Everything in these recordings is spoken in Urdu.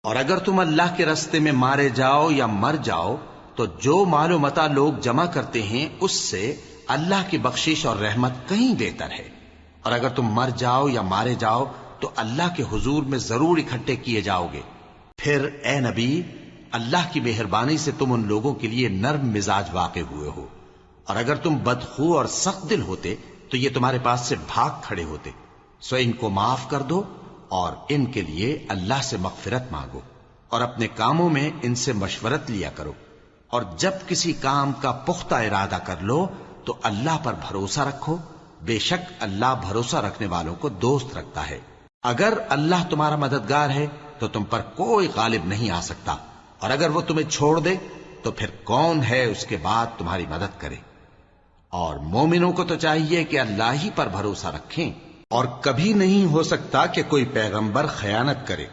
اور اگر تم اللہ کے راستے میں مارے جاؤ یا مر جاؤ تو جو مال و متاع لوگ جمع کرتے ہیں اس سے اللہ کی بخشش اور رحمت کہیں بہتر ہے۔ اور اگر تم مر جاؤ یا مارے جاؤ تو اللہ کے حضور میں ضرور اکٹھے کیے جاؤ گے۔ پھر اے نبی، اللہ کی مہربانی سے تم ان لوگوں کے لیے نرم مزاج واقع ہوئے ہو، اور اگر تم بدخو اور سخت دل ہوتے تو یہ تمہارے پاس سے بھاگ کھڑے ہوتے۔ سو ان کو معاف کر دو اور ان کے لیے اللہ سے مغفرت مانگو، اور اپنے کاموں میں ان سے مشورت لیا کرو، اور جب کسی کام کا پختہ ارادہ کر لو تو اللہ پر بھروسہ رکھو، بے شک اللہ بھروسہ رکھنے والوں کو دوست رکھتا ہے۔ اگر اللہ تمہارا مددگار ہے تو تم پر کوئی غالب نہیں آ سکتا، اور اگر وہ تمہیں چھوڑ دے تو پھر کون ہے اس کے بعد تمہاری مدد کرے۔ اور مومنوں کو تو چاہیے کہ اللہ ہی پر بھروسہ رکھیں، اور کبھی نہیں ہو سکتا کہ کوئی پیغمبر خیانت کرے،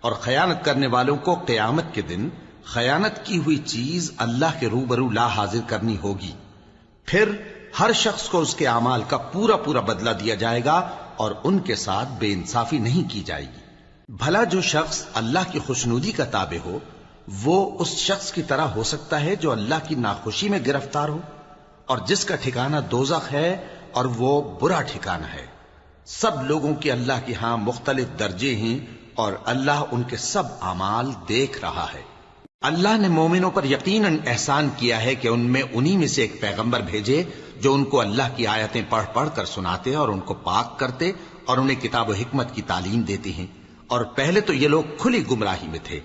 اور خیانت کرنے والوں کو قیامت کے دن خیانت کی ہوئی چیز اللہ کے روبرو لا حاضر کرنی ہوگی۔ پھر ہر شخص کو اس کے اعمال کا پورا پورا بدلہ دیا جائے گا، اور ان کے ساتھ بے انصافی نہیں کی جائے گی۔ بھلا جو شخص اللہ کی خوشنودی کا تابع ہو وہ اس شخص کی طرح ہو سکتا ہے جو اللہ کی ناخوشی میں گرفتار ہو، اور جس کا ٹھکانہ دوزخ ہے اور وہ برا ٹھکانہ ہے۔ سب لوگوں کے اللہ کے ہاں مختلف درجے ہیں، اور اللہ ان کے سب اعمال دیکھ رہا ہے۔ اللہ نے مومنوں پر یقیناً احسان کیا ہے کہ ان میں انہی میں سے ایک پیغمبر بھیجے جو ان کو اللہ کی آیتیں پڑھ پڑھ کر سناتے اور ان کو پاک کرتے اور انہیں کتاب و حکمت کی تعلیم دیتے ہیں، اور پہلے تو یہ لوگ کھلی گمراہی میں تھے